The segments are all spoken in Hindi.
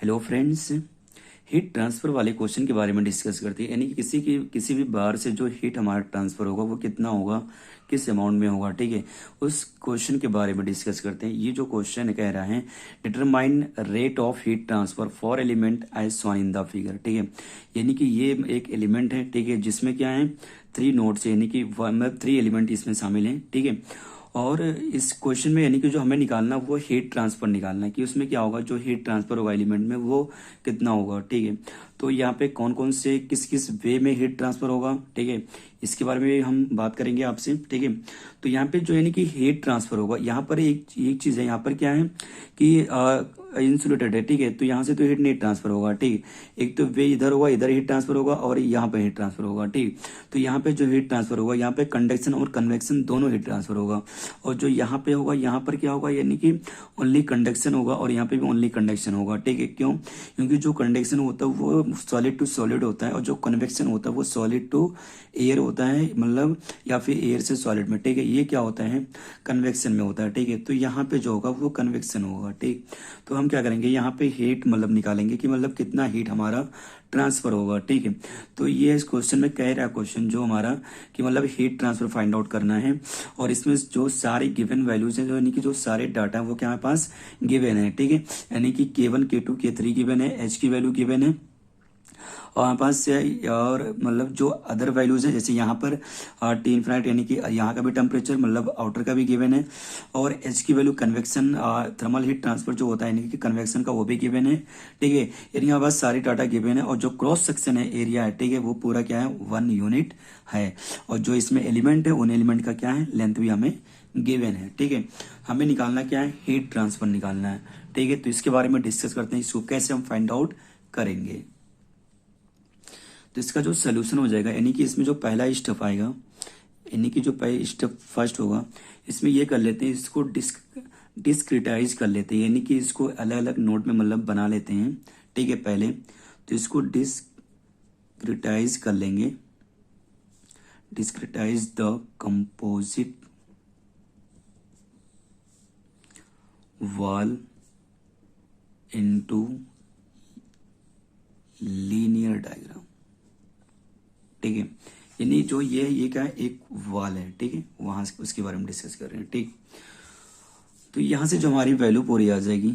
हेलो फ्रेंड्स, हीट ट्रांसफर वाले क्वेश्चन के बारे में डिस्कस करते हैं। यानी कि किसी भी बार से जो हीट हमारा ट्रांसफर होगा वो कितना होगा, किस अमाउंट में होगा। ठीक है, उस क्वेश्चन के बारे में डिस्कस करते हैं। ये जो क्वेश्चन कह रहा है, determine rate of heat transfer for element as shown in the figure. ठीक है, यानी कि ये एक एलिमेंट है, ठीक है, जिसमें क्या है, 3 नोड्स है, यानी कि 3 एलिमेंट इसमें शामिल हैं। ठीक है, और इस क्वेश्चन में यानी कि जो हमें निकालना वो हीट ट्रांसफर निकालना है कि उसमें क्या होगा, जो हीट ट्रांसफर होगा एलिमेंट में वो कितना होगा। ठीक है, तो यहाँ पे कौन कौन से किस किस वे में हीट ट्रांसफर होगा, ठीक है, इसके बारे में हम बात करेंगे आपसे। ठीक है, तो यहाँ पे जो यानी कि हीट ट्रांसफर होगा, यहाँ पर एक चीज है, यहाँ पर क्या है कि इंसुलेटेड है। ठीक है, तो यहाँ से तो हीट नहीं ट्रांसफर होगा। ठीक, एक तो वे इधर होगा, इधर हीट ट्रांसफर होगा, और यहाँ पे हीट ट्रांसफर होगा। ठीक, तो यहाँ पे जो हीट ट्रांसफर होगा, यहाँ पे कंडक्शन और कन्वेक्शन दोनों हीट ट्रांसफर होगा। और जो यहाँ पे होगा, यहाँ पर क्या होगा, यानी कि ओनली कंडक्शन होगा, और यहाँ पे भी ओनली कंडक्शन होगा। ठीक है, क्यों? क्योंकि जो कंडक्शन होता है वो सॉलिड टू सॉलिड होता है, और जो कन्वेक्शन होता है वो सॉलिड टू एयर होता है, मतलब या फिर एयर से सॉलिड में। ठीक है, ये क्या होता है, कन्वेक्शन में होता है। ठीक है, तो यहाँ पे जो होगा वो कन्वेक्शन होगा। ठीक, तो हम क्या करेंगे, यहाँ पे हीट मतलब निकालेंगे कि मतलब कितना हीट हमारा ट्रांसफर होगा। ठीक है, तो ये इस क्वेश्चन में कह रहा है क्वेश्चन जो हमारा कि मतलब हीट ट्रांसफर फाइंड आउट करना है, और इसमें जो सारे गिवन वैल्यूज हैं, जो यानी कि जो सारे डाटा है वो क्या हमारे पास गिवन है। ठीक है, यानी कि K1 K2 K3 गिवन है, H की वैल्यू गिवन है, और हमारे पास से और मतलब जो अदर वैल्यूज है, जैसे यहाँ पर टी इनफिनाइट यानी कि यहाँ का भी टेम्परेचर मतलब आउटर का भी गिवन है, और एच की value convection thermal heat transfer जो होता है यानी कि कन्वेक्शन का वो भी गिवन है। ठीक है, यानी हमारे पास सारी डाटा गिवन है, और जो क्रॉस सेक्शन है एरिया है, ठीक है, वो पूरा क्या है, 1 यूनिट है, और जो इसमें एलिमेंट है उन एलिमेंट का क्या है, लेंथ भी हमें गिवन है। ठीक है, हमें निकालना क्या है, हीट ट्रांसफर निकालना है। ठीक है, तो इसके बारे में डिस्कस करते हैं, इसको कैसे हम फाइंड आउट करेंगे। तो इसका जो सोल्यूशन हो जाएगा, यानी कि इसमें जो पहला स्टेप आएगा, यानी कि जो पहला स्टेप फर्स्ट होगा, इसमें ये कर लेते हैं, इसको डिस्क्रिटाइज कर लेते हैं, यानी कि इसको अलग अलग नोट में मतलब बना लेते हैं। ठीक है, पहले तो इसको डिस्क्रिटाइज कर लेंगे, discretize the composite wall into linear diagram. ठीक है, यानी जो ये क्या है, एक वॉल है। ठीक है, वहां से उसके बारे में डिस्कस कर रहे हैं। ठीक, तो यहां से जो हमारी वैल्यू पूरी आ जाएगी,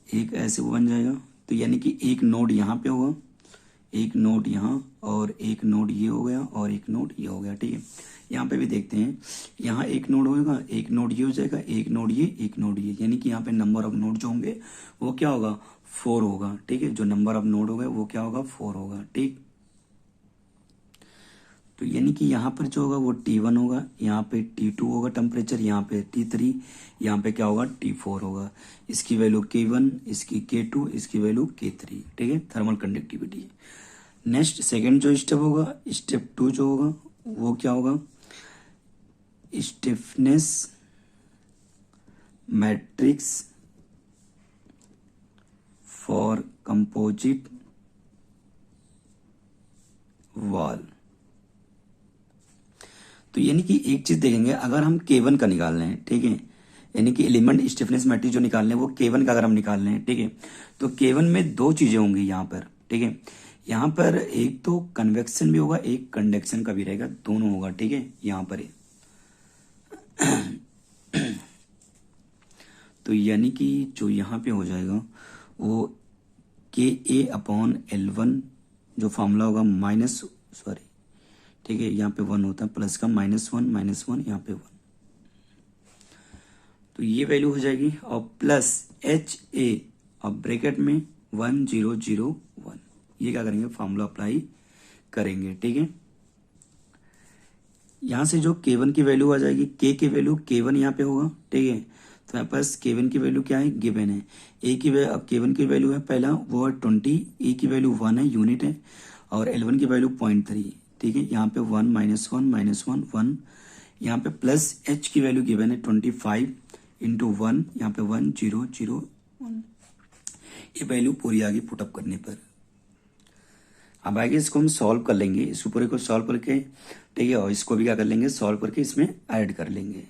एक ऐसे वो बन जाएगा, तो यानी कि एक नोड यहाँ पे होगा, एक नोड यहाँ, और एक नोड ये हो गया, और एक नोड ये हो गया। ठीक है, यहाँ पे भी देखते हैं, यहाँ एक नोड होगा, एक नोड ये हो जाएगा, एक नोड ये, एक नोड ये, यानी कि यहाँ पे नंबर ऑफ नोड जो होंगे वो क्या होगा, 4 होगा। ठीक है, जो नंबर ऑफ नोड होगा वो क्या होगा, 4 होगा। ठीक, तो यानी कि यहाँ पर जो होगा वो T1 होगा, यहाँ पे T2 होगा टेम्परेचर, यहाँ पे T3, यहाँ पे क्या होगा, T4 होगा। इसकी वैल्यू K1, इसकी K2, इसकी वैल्यू K3। ठीक है, थर्मल कंडक्टिविटी। नेक्स्ट सेकेंड जो स्टेप होगा, स्टेप 2 जो होगा वो क्या होगा, stiffness matrix for composite wall. तो यानी कि एक चीज देखेंगे, अगर हम K1 का निकाल रहे हैं, ठीक है, यानी कि एलिमेंट स्टिफनेस मैट्रिक्स जो निकाल रहे हैं वो K1 का अगर हम निकाल रहे हैं, ठीक है, तो K1 में 2 चीजें होंगी यहाँ पर। ठीक है, यहाँ पर एक तो कन्वेक्शन भी होगा, एक कंडक्शन का भी रहेगा, दोनों होगा। ठीक है, यहाँ पर तो यानी कि जो यहाँ पे हो जाएगा वो KA/L1 जो फॉर्मूला होगा माइनस, सॉरी, ठीक है, यहाँ पे 1 होता है, प्लस का -1 यहाँ पे 1, तो ये वैल्यू हो जाएगी, और प्लस HA और ब्रैकेट में 1001, ये क्या करेंगे, फॉर्मूला अप्लाई करेंगे। ठीक है, यहां से जो K1 की वैल्यू आ जाएगी, K की वैल्यू K1 यहाँ पे होगा। ठीक है, तो यहाँ पास K1 की वैल्यू क्या है, गिवन है। ए की वैल्यू, अब K1 की वैल्यू है पहला वो है 20, ए की वैल्यू 1 है, यूनिट है, और L1 की वैल्यू 0.3। ठीक है, यहाँ पे 1 -1 1, यहाँ पे प्लस H की वैल्यू गिवन है 25 इंटू 1, यहाँ पे 1001, ये वैल्यू पूरी आ गई पुटअप करने पर। अब आगे इसको हम सॉल्व कर लेंगे, इसको पूरे को सॉल्व करके, ठीक है, और इसको भी क्या कर लेंगे, सॉल्व करके इसमें ऐड कर लेंगे।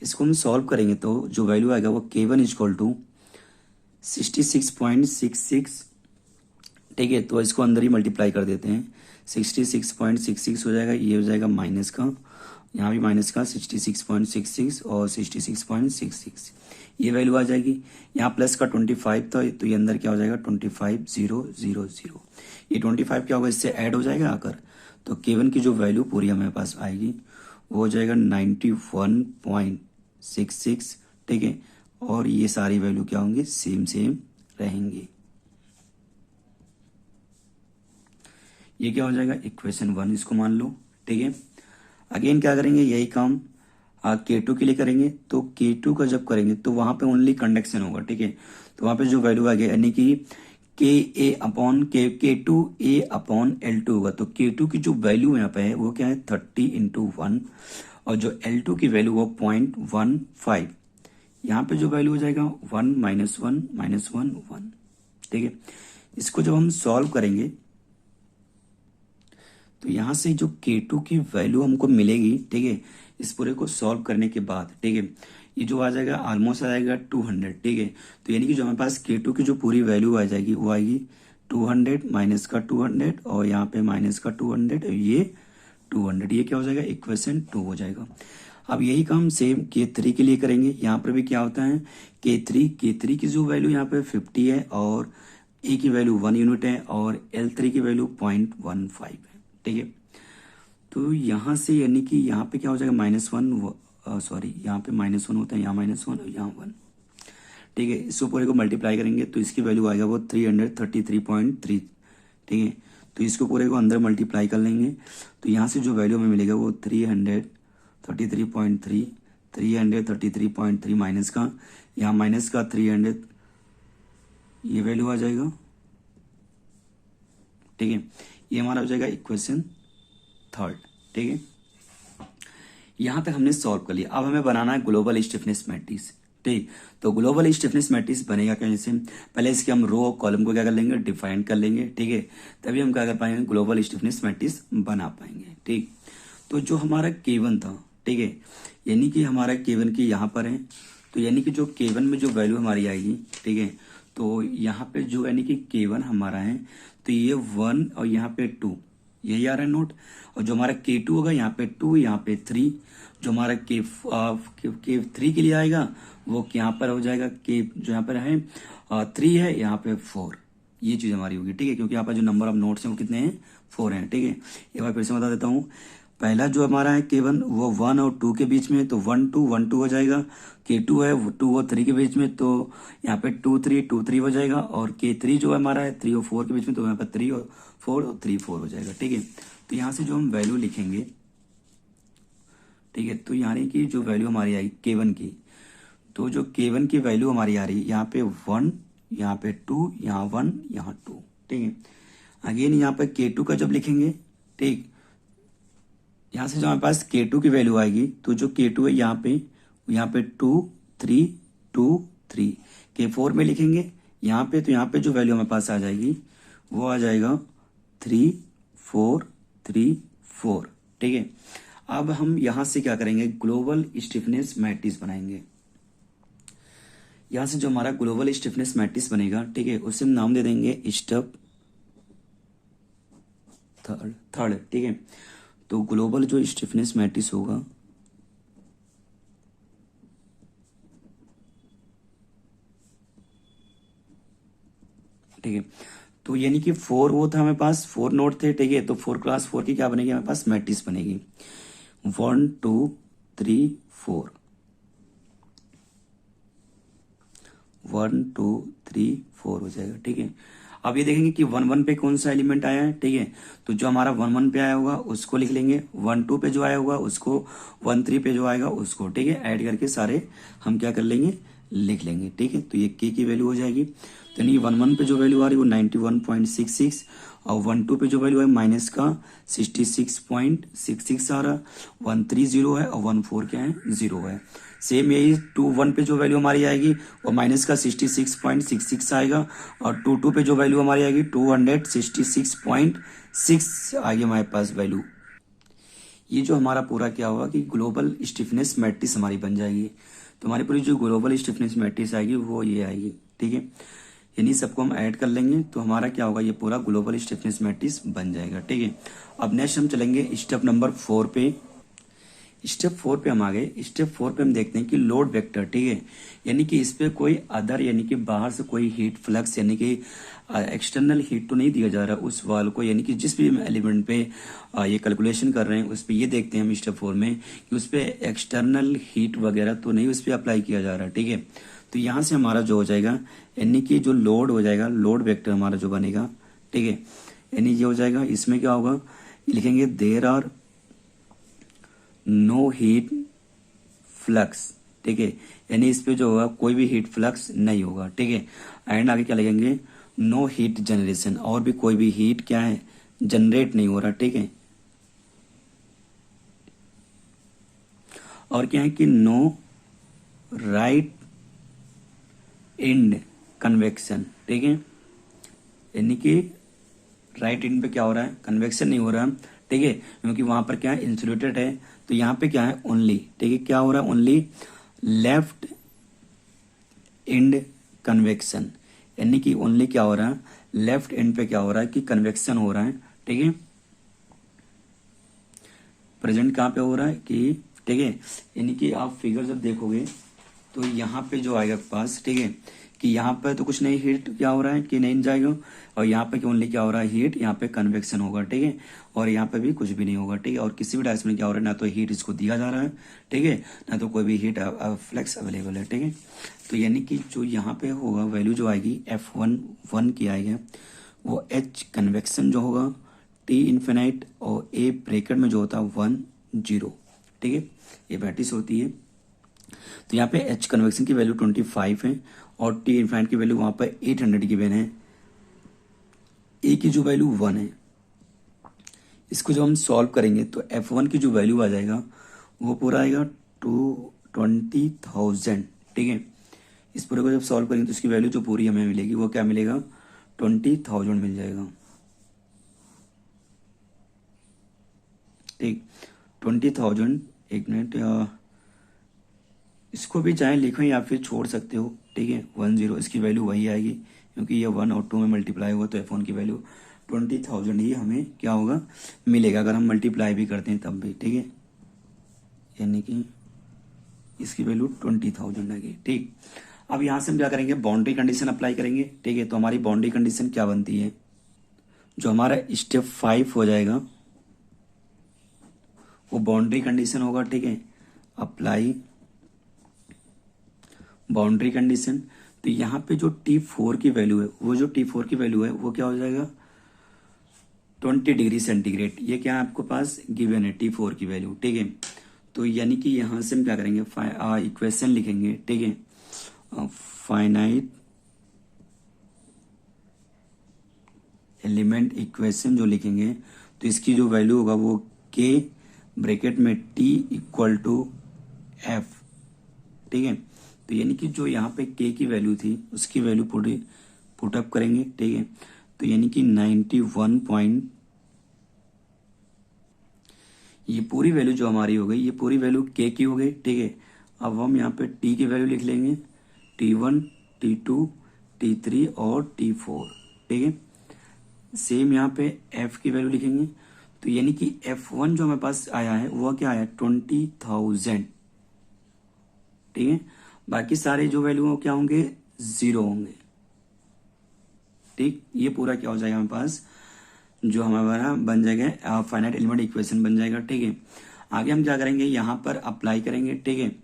इसको हम सॉल्व करेंगे तो जो वैल्यू आएगा वो K1 इक्वल टू 66.66, ठीक है। तो इसको अंदर ही मल्टीप्लाई कर देते हैं, 66.66 हो जाएगा, ये हो जाएगा माइनस का, यहाँ भी माइनस का 66.66 और 66.66, ये वैल्यू आ जाएगी। यहाँ प्लस का 25 था, तो ये अंदर क्या हो जाएगा 25,000, ये 25 क्या होगा, इससे ऐड हो जाएगा आकर, तो K1 की जो वैल्यू पूरी हमारे पास आएगी वो हो जाएगा 91.66, ठीक है। और ये सारी वैल्यू क्या होंगी, सेम रहेंगी। ये क्या हो जाएगा इक्वेशन 1, इसको मान लो, ठीक है। अगेन क्या करेंगे, यही काम K2 के लिए करेंगे। तो K2 का जब करेंगे तो वहां पे ओनली कंडक्शन होगा, ठीक है। तो वहां पे जो वैल्यू आ गया यानी कि K2A/L2 होगा। तो K2 की जो वैल्यू यहाँ पे है वो क्या है 30/1, और जो L2 की वैल्यू वो 0.15, यहाँ पे जो वैल्यू हो जाएगा 1 - 1 - 1 1, ठीक है। इसको जब हम सॉल्व करेंगे तो यहां से जो K2 की वैल्यू हमको मिलेगी, ठीक है, इस पूरे को सॉल्व करने के बाद, ठीक है, ये जो आ जाएगा ऑलमोस्ट आ जाएगा 200, ठीक है। तो यानी कि जो हमारे पास K2 की जो पूरी वैल्यू आ जाएगी वो आएगी 200 माइनस का 200 और यहाँ पे माइनस का 200, ये 200, ये क्या हो जाएगा इक्वेशन 2 हो जाएगा। अब यही काम सेम K3 के लिए करेंगे। यहाँ पर भी क्या होता है K3 की जो वैल्यू यहाँ पे 50 है और A की वैल्यू 1 यूनिट है और L3 की वैल्यू 0.15 है, ठीक है। तो यहाँ से यानी कि यहाँ पे क्या हो जाएगा -1, सॉरी यहाँ पे -1 होता है, यहाँ -1 और यहाँ 1, ठीक है। इसको पूरे को मल्टीप्लाई करेंगे तो इसकी वैल्यू आएगा वो 333.3, ठीक है। तो इसको पूरे को अंदर मल्टीप्लाई कर लेंगे तो यहाँ से जो वैल्यू हमें मिलेगा वो 333.3 माइनस का, यहाँ माइनस का 300, ये वैल्यू आ जाएगा, ठीक है। ये हमारा हो जाएगा इक्वेशन 3, ठीक है। यहां तक हमने सॉल्व कर लिया। अब हमें बनाना है ग्लोबल स्टिफनेस मैट्रिक्स, ठीक। तो ग्लोबल स्टिफनेस मैट्रिक्स बनेगा कैसे, पहले इसके हम रो और कॉलम को क्या कर लेंगे, डिफाइन कर लेंगे, ठीक है। तभी हम क्या कर पाएंगे, ग्लोबल स्टिफनेस मैट्रिक्स बना पाएंगे, ठीक। तो जो हमारा K1 था, ठीक है, यानी कि हमारा K1 की यहाँ पर है, तो यानी कि जो K1 में जो वैल्यू हमारी आएगी, ठीक है, तो यहाँ पे जो यानी कि K1 हमारा है तो ये 1 और यहाँ पे 2, यही आ रहा है नोट। और जो हमारा K2 होगा यहाँ पे 2, यहाँ पे 3, जो हमारा K3 के लिए आएगा वो यहाँ पर हो जाएगा K, जो यहाँ पर है 3 है, यहाँ पे 4, ये चीज हमारी होगी, ठीक है। क्योंकि यहाँ पर जो नंबर ऑफ नोट्स हैं वो कितने हैं, 4 हैं, ठीक है। एक बार फिर से बता देता हूँ, पहला जो हमारा है K1 वो 1 और 2 के बीच में, तो 1 2 1 2 हो जाएगा। K2 है 2 और 3 के बीच में, तो यहाँ पे 2 3 हो जाएगा। और K3 जो है हमारा है 3 और 4 के बीच में, तो यहाँ पे 3 और 4 और 3 4 हो जाएगा, ठीक है। तो यहाँ से जो हम वैल्यू लिखेंगे, ठीक है, तो यानी कि जो वैल्यू हमारी आई K1 की, तो जो K1 की वैल्यू हमारी आ रही है यहाँ पे 1, यहाँ पे 2, यहाँ 1, यहाँ 2, ठीक है। अगेन यहाँ पे K2 का जब लिखेंगे, ठीक, यहाँ से जो हमारे पास K2 की वैल्यू आएगी, तो जो K2 है यहाँ पे 2 3 2 3, K4 में लिखेंगे यहाँ पे, तो यहाँ पे जो वैल्यू हमारे पास आ जाएगी वो आ जाएगा 3 4 3 4, ठीक है। अब हम यहां से क्या करेंगे, ग्लोबल स्टिफनेस मैट्रिक्स बनाएंगे। यहां से जो हमारा ग्लोबल स्टिफनेस मैट्रिक्स बनेगा, ठीक है, उसे हम नाम दे देंगे स्टेप थर्ड, ठीक है। तो ग्लोबल जो स्टिफनेस मैट्रिक्स होगा, ठीक है, तो यानी कि 4 वो था हमारे पास, 4 नोट थे, ठीक है। तो 4 क्लास 4 की क्या बनेगी हमारे पास, मैट्रिक्स बनेगी 1 2 3 4, 1 2 3 4 हो जाएगा, ठीक है। अब ये देखेंगे कि 1 1 पे कौन सा एलिमेंट आया है, ठीक है। तो जो हमारा 1 1 पे आया होगा उसको लिख लेंगे, 1 2 पे जो आया होगा उसको, 1 3 पे जो आएगा उसको, ठीक है। ऐड करके सारे हम क्या कर लेंगे, लिख लेंगे, ठीक है। तो ये K की वैल्यू हो जाएगी। तो यानी 1 1 पे जो वैल्यू आ रही है वो 91.66 और 1 2 पे जो वैल्यू है माइनस का 66.66 आ रहा, 1 3 0 है और 1 4 क्या है, 0 है। सेम यही 2 1 पे जो वैल्यू हमारी आएगी वो माइनस का 66.66 आएगा और 2 2 पे जो वैल्यू हमारी आएगी 266.6 आएगी हमारे पास वैल्यू। ये जो हमारा पूरा क्या होगा कि ग्लोबल स्टिफनेस मैट्रिक्स हमारी बन जाएगी। तो हमारी पूरी जो ग्लोबल स्टिफनेस मैट्रिक्स आएगी वो ये आएगी। ठीक है। यानी सबको हम ऐड कर लेंगे तो हमारा क्या होगा, ये पूरा ग्लोबल स्टिफनेस मैट्रिक्स बन जाएगा। ठीक है। अब नेक्स्ट हम चलेंगे स्टेप नंबर 4 पे। स्टेप 4 पे हम आ गए। स्टेप 4 पे हम देखते हैं कि लोड वेक्टर, ठीक है, यानी कि इस पे कोई अदर यानी कि बाहर से कोई हीट फ्लक्स यानी कि एक्सटर्नल हीट तो नहीं दिया जा रहा उस वाल को, यानी कि जिस भी एलिमेंट पे ये कैलकुलेशन कर रहे हैं उस पे ये देखते हैं हम स्टेप 4 में कि उस पे एक्सटर्नल हीट वगैरह तो नहीं उस पे अप्लाई किया जा रहा। ठीक है। तो यहाँ से हमारा जो हो जाएगा यानी कि जो लोड हो जाएगा, लोड वेक्टर हमारा जो बनेगा, ठीक है, यानी ये हो जाएगा। इसमें क्या होगा, लिखेंगे there are no heat flux, ठीक है, यानी इस पे जो होगा कोई भी हीट फ्लक्स नहीं होगा। ठीक है। एंड आगे क्या लिखेंगे, नो हीट जनरेशन, और भी कोई भी हीट क्या है, जनरेट नहीं हो रहा। ठीक है। और क्या है कि नो राइट एंड कन्वेक्शन, ठीक है, यानी कि राइट एंड पे क्या हो रहा है, कन्वेक्शन नहीं हो रहा। ठीक है। क्योंकि वहां पर क्या है, इंसुलेटेड है, तो यहाँ पे क्या है, ओनली, ठीक है, क्या हो रहा है, ओनली लेफ्ट एंड कन्वेक्शन, यानी कि ओनली क्या हो रहा है, लेफ्ट एंड पे क्या हो रहा है कि कन्वेक्शन हो रहा है। ठीक है। प्रेजेंट कहाँ पे हो रहा है कि, ठीक है, यानी कि आप फिगर जब देखोगे तो यहाँ पे जो आएगा पास, ठीक है, कि यहाँ पे तो कुछ नहीं हीट क्या हो रहा है कि नहीं जाएगा, और यहाँ पे ओनली क्या हो रहा है, हीट, यहाँ पे कन्वेक्शन होगा। ठीक है। और यहाँ पे भी कुछ भी नहीं होगा। ठीक है। और किसी भी डायस में क्या हो रहा है, ना तो हीट इसको दिया जा रहा है, ठीक है, ना तो कोई भी हीट फ्लक्स अवेलेबल है। ठीक है। तो यानी कि जो यहाँ पे होगा वैल्यू जो आएगी F1 की आएगी, वो H कन्वेक्शन जो होगा, T इन्फिनाइट, और A ब्रैकेट में जो होता है 1 0। ठीक है। ये प्रैक्टिस होती है। तो यहाँ पे H कन्वेक्शन की वैल्यू 25 है और T इन्फाइनाइट की वैल्यू वहां पर 800 गिवन है। A की जो वैल्यू 1 है, इसको जब हम सॉल्व करेंगे तो F1 की जो वैल्यू आ जाएगा वो पूरा आएगा 20,000। ठीक है। इस पूरे को जब सॉल्व करेंगे तो इसकी वैल्यू जो पूरी हमें मिलेगी वो क्या मिलेगा, 20,000 मिल जाएगा। ठीक, 20,000। एक मिनट, इसको भी चाहे लिखो या फिर छोड़ सकते हो। ठीक है। 10, इसकी वैल्यू वही आएगी क्योंकि ये 1 और 2 में मल्टीप्लाई हुआ, तो F1 की वैल्यू 20,000 ही हमें क्या होगा, मिलेगा, अगर हम मल्टीप्लाई भी करते हैं तब भी। ठीक है। यानी कि इसकी वैल्यू 20,000 आएगी। ठीक। अब यहां से हम क्या करेंगे, बाउंड्री कंडीशन अप्लाई करेंगे। ठीक है। तो हमारी बाउंड्री कंडीशन क्या बनती है, जो हमारा स्टेप 5 हो जाएगा वो बाउंड्री कंडीशन होगा। ठीक है। Apply boundary condition. तो यहाँ पे जो T4 की वैल्यू है, वो जो T4 की वैल्यू है वो क्या हो जाएगा, 20 डिग्री सेंटीग्रेड। ये क्या है आपको पास गिवन है, T4 की वैल्यू। ठीक है। तो यानी कि यहां से हम क्या करेंगे, इक्वेशन लिखेंगे। ठीक है। फाइनाइट एलिमेंट इक्वेशन जो लिखेंगे तो इसकी जो वैल्यू होगा वो K ब्रैकेट में T इक्वल टू F। ठीक है। तो यानी कि जो यहाँ पे K की वैल्यू थी उसकी वैल्यू पुटअप करेंगे। ठीक है। तो यानी कि 91 पॉइंट, ये पूरी वैल्यू जो हमारी हो गई, ये पूरी वैल्यू K की हो गई। ठीक है। अब हम यहाँ पे T की वैल्यू लिख लेंगे, T1, T2, T3 और T4। ठीक है। सेम यहाँ पे F की वैल्यू लिखेंगे। तो यानी कि F1 जो हमारे पास आया है वो क्या आया, 20,000। ठीक है। बाकी सारे जो वैल्यू क्या होंगे, 0 होंगे। ठीक। ये पूरा क्या हो जाएगा हमारे पास, जो हमारा बन जाएगा फाइनाइट एलिमेंट इक्वेशन बन जाएगा। ठीक है। आगे हम क्या करेंगे, यहाँ पर अप्लाई करेंगे। ठीक है।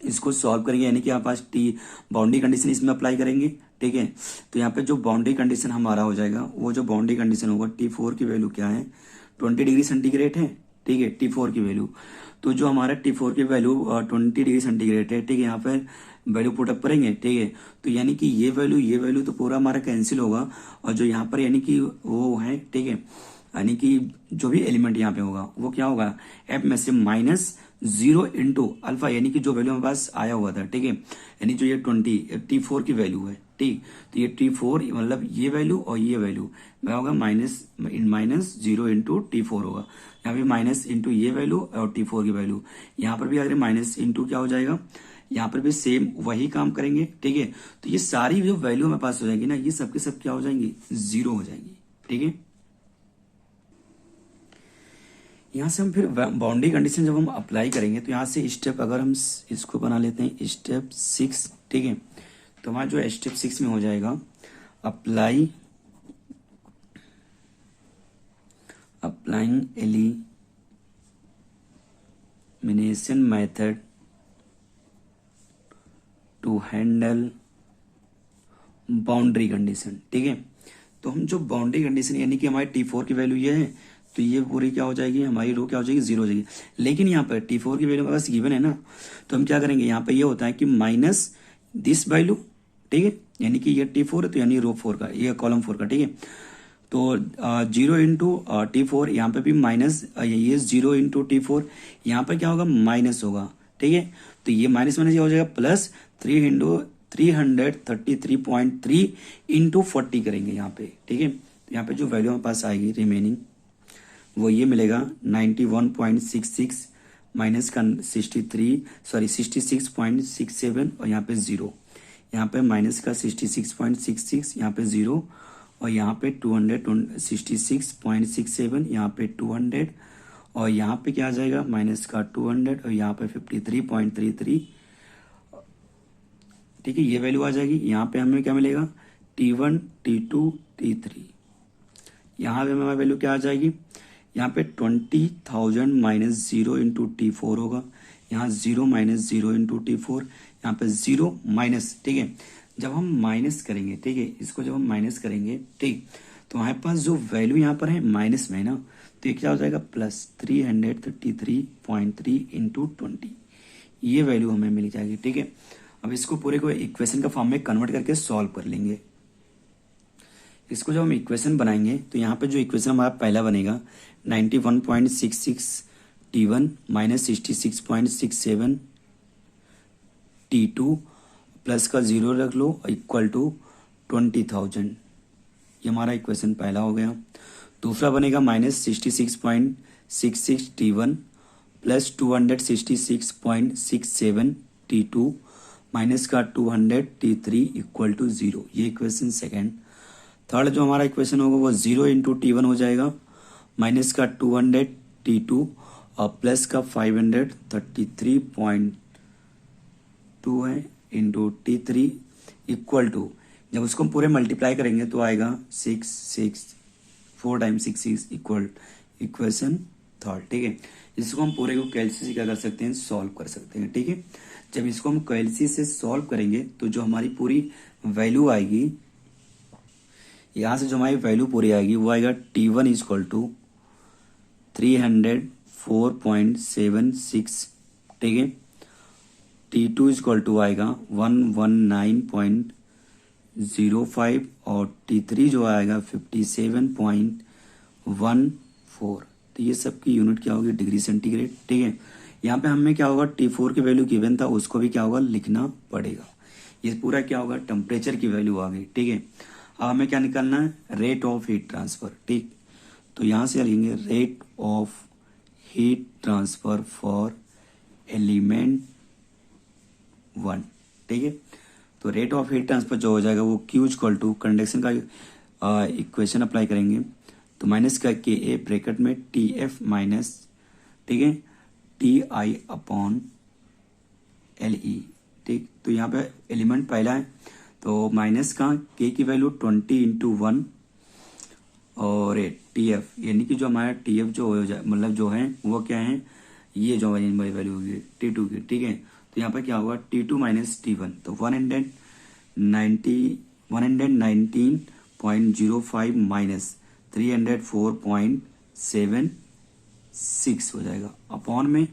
इसको सॉल्व करेंगे, यानी कि हमारे पास टी बाउंड्री कंडीशन इसमें अप्लाई करेंगे। ठीक है। तो यहाँ पे जो बाउंड्री कंडीशन हमारा हो जाएगा, वो जो बाउंड्री कंडीशन होगा, T4 की वैल्यू क्या है, 20 डिग्री सेंटीग्रेड है। ठीक है। T4 की वैल्यू, तो जो हमारा T4 की वैल्यू 20 डिग्री सेंटीग्रेड है। ठीक है। यहाँ पर वैल्यू पुटअप करेंगे। ठीक है। तो यानी कि ये वैल्यू तो पूरा हमारा कैंसिल होगा, और जो यहाँ पर यानी कि वो है, ठीक है, यानी कि जो भी एलिमेंट यहाँ पे होगा वो क्या होगा, F में से -0 इंटू अल्फा, यानी कि जो वैल्यू हमारे पास आया हुआ था। ठीक है। यानी जो ये 20 T4 की वैल्यू है। ठीक। तो ये T4 मतलब ये वैल्यू और ये वैल्यू क्या होगा, -0 इंटू T4 होगा। यहाँ पे माइनस इंटू ये वैल्यू और T4 की वैल्यू, यहाँ पर भी अगर माइनस इंटू क्या हो जाएगा, यहाँ पर भी सेम वही काम करेंगे, ठीक है। तो ये सारी जो वैल्यू हमारे पास हो जाएगी ना, ये सबके सब क्या हो जाएंगी, 0 हो जाएंगी, ठीक है। यहाँ से हम फिर बाउंड्री कंडीशन जब हम अप्लाई करेंगे तो यहाँ से स्टेप अगर हम इसको बना लेते हैं स्टेप 6, ठीक है। तो हमारा जो स्टेप 6 में हो जाएगा applying elimination method to handle boundary condition, ठीक है। तो हम जो बाउंड्री कंडीशन यानी कि हमारी T4 की वैल्यू ये है, तो ये पूरी क्या हो जाएगी, हमारी रो क्या हो जाएगी, 0 हो जाएगी। लेकिन यहाँ पर T4 की वैल्यू हमारे पास गिवन है ना, तो हम क्या करेंगे, यहाँ पे ये होता है कि माइनस दिस वैल्यू, ठीक है। यानी कि ये T4 है तो यानी रो 4 का, ये कॉलम 4 का, ठीक है। तो 0 इंटू T4, यहाँ पे भी माइनस, ये 0 इंटू T4, यहाँ पर क्या होगा, माइनस होगा, ठीक है। तो ये माइनस माइनस हो जाएगा प्लस 333.3 इंटू 40 करेंगे यहाँ पे, ठीक है। तो यहाँ पे जो वैल्यू हमारे पास आएगी रिमेनिंग वो ये मिलेगा 91.66 माइनस का 66.67 और यहाँ पे 0, यहाँ पे माइनस का 66.66, यहाँ पे 0 और यहाँ पे 266.67, यहाँ पे 200 और यहाँ पे क्या आ जाएगा, माइनस का 200 और यहाँ पे 53.33, ठीक है। ये वैल्यू आ जाएगी। यहाँ पे हमें क्या मिलेगा, T1 T2 T3, यहाँ पे हमारी वैल्यू क्या आ जाएगी, यहाँ पे 20,000 माइनस 0 इंटू T4 होगा, यहाँ 0 माइनस 0 इंटू T4, यहाँ पे 0 माइनस, ठीक है। जब हम माइनस करेंगे, ठीक है, इसको जब हम माइनस करेंगे, ठीक, तो हमारे पास जो वैल्यू यहाँ पर है माइनस में ना, तो ये क्या हो जाएगा, प्लस 333.3 इंटू 20, ये वैल्यू हमें मिल जाएगी, ठीक है। अब इसको पूरे को इक्वेशन का फॉर्म में कन्वर्ट करके सॉल्व कर लेंगे। इसको जब हम इक्वेशन बनाएंगे तो यहाँ पे जो इक्वेशन हमारा पहला बनेगा 91.66 T1 माइनस 66.67 T2 प्लस का 0 रख लो इक्वल टू 20,000, ये हमारा इक्वेशन पहला हो गया। दूसरा बनेगा minus 66.66 T1 plus 266.67 T2 minus का 200 T3 इक्वल टू 0, ये इक्वेशन सेकेंड। थर्ड जो हमारा इक्वेशन होगा वो 0 इंटू T1 हो जाएगा, माइनस का 200 T2 और प्लस का 533.2 है इंटू T3 इक्वल टू, जब उसको हम पूरे मल्टीप्लाई करेंगे तो आएगा 4 टाइम्स 6 इक्वल, इक्वेशन थर्ड, ठीक है। इसको हम पूरे को कैलसी से क्या कर सकते हैं, सॉल्व कर सकते हैं, ठीक है। जब इसको हम कैलसी से सॉल्व करेंगे तो जो हमारी पूरी वैल्यू आएगी, यहाँ से जो हमारी वैल्यू पूरी आएगी वो आएगा T1 इक्वल टू 304.76, ठीक है। T2 इक्वल टू आएगा 119.05 और T3 जो आएगा 57.14। तो ये सब की यूनिट क्या होगी, डिग्री सेंटीग्रेड, ठीक है। यहाँ पे हमें क्या होगा, T4 की वैल्यू गिवन था उसको भी क्या होगा, लिखना पड़ेगा। ये पूरा क्या होगा, टेम्परेचर की वैल्यू आ गई, ठीक है। अब हमें क्या निकालना है, रेट ऑफ हीट ट्रांसफर, ठीक। तो यहाँ से लिखेंगे rate of heat transfer for element 1, ठीक है। तो रेट ऑफ हीट ट्रांसफर जो हो जाएगा वो Q इक्वल टू कंडक्शन का इक्वेशन अप्लाई करेंगे तो माइनस करके ए ब्रैकेट में TF माइनस, ठीक है, TI अपॉन LE, ठीक। तो यहाँ पे एलिमेंट पहला है तो माइनस का K की वैल्यू 20 इंटू 1 और TF यानी कि जो हमारा TF जो हो जाए मतलब जो है वो क्या है, ये जो हमारी वैल्यू होगी T2 की, ठीक है। तो यहाँ पर क्या होगा, T2 माइनस T1 तो 119.05 माइनस 304.76 हो जाएगा अपॉन में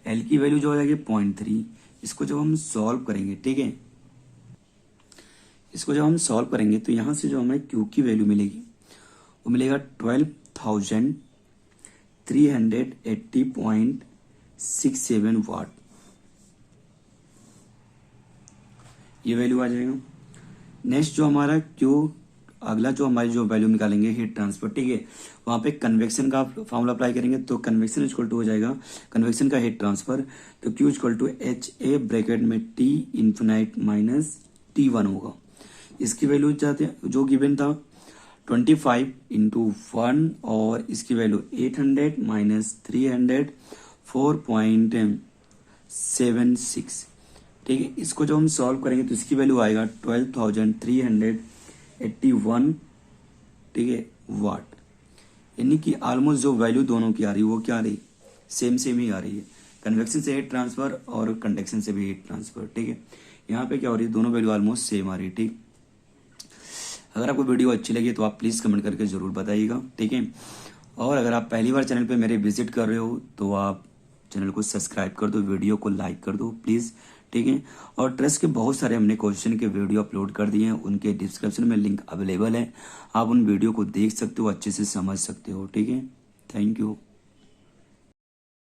L की वैल्यू जो हो जाएगी 0.3। इसको जब हम सॉल्व करेंगे, ठीक है, इसको जब हम सॉल्व करेंगे तो यहाँ से जो हमें Q की वैल्यू मिलेगी वो मिलेगा 12,380.67 वाट, ये वैल्यू आ जाएगा। नेक्स्ट जो हमारा Q अगला जो हमारी जो वैल्यू निकालेंगे हीट ट्रांसफर, ठीक है, वहाँ पे कन्वेक्शन का फॉर्मूला अप्लाई करेंगे। तो कन्वेक्शन इक्वल टू हो जाएगा कन्वेक्शन का हीट ट्रांसफर, तो Q equal to H A bracket में T इन्फिनाइट माइनस T1 होगा। इसकी वैल्यू जो गिवन था 25 इंटू 1 और इसकी वैल्यू 800 माइनस 300 4.76, ठीक है। इसको जब हम सॉल्व करेंगे तो इसकी वैल्यू आएगा 12,381, ठीक है, वाट। यानी कि ऑलमोस्ट जो वैल्यू दोनों की आ रही है वो क्या आ रही, सेम ही आ रही है। कन्वेक्शन से हीट ट्रांसफर और कंडक्शन से भी हीट ट्रांसफर, ठीक है। यहाँ पे क्या हो रही है, दोनों वैल्यू ऑलमोस्ट सेम आ रही है, ठीक। अगर आपको वीडियो अच्छी लगी तो आप प्लीज़ कमेंट करके ज़रूर बताइएगा, ठीक है। और अगर आप पहली बार चैनल पे मेरे विजिट कर रहे हो तो आप चैनल को सब्सक्राइब कर दो, वीडियो को लाइक कर दो प्लीज़, ठीक है। और ट्रस्ट के बहुत सारे हमने क्वेश्चन के वीडियो अपलोड कर दिए हैं, उनके डिस्क्रिप्शन में लिंक अवेलेबल है, आप उन वीडियो को देख सकते हो, अच्छे से समझ सकते हो, ठीक है। Thank you.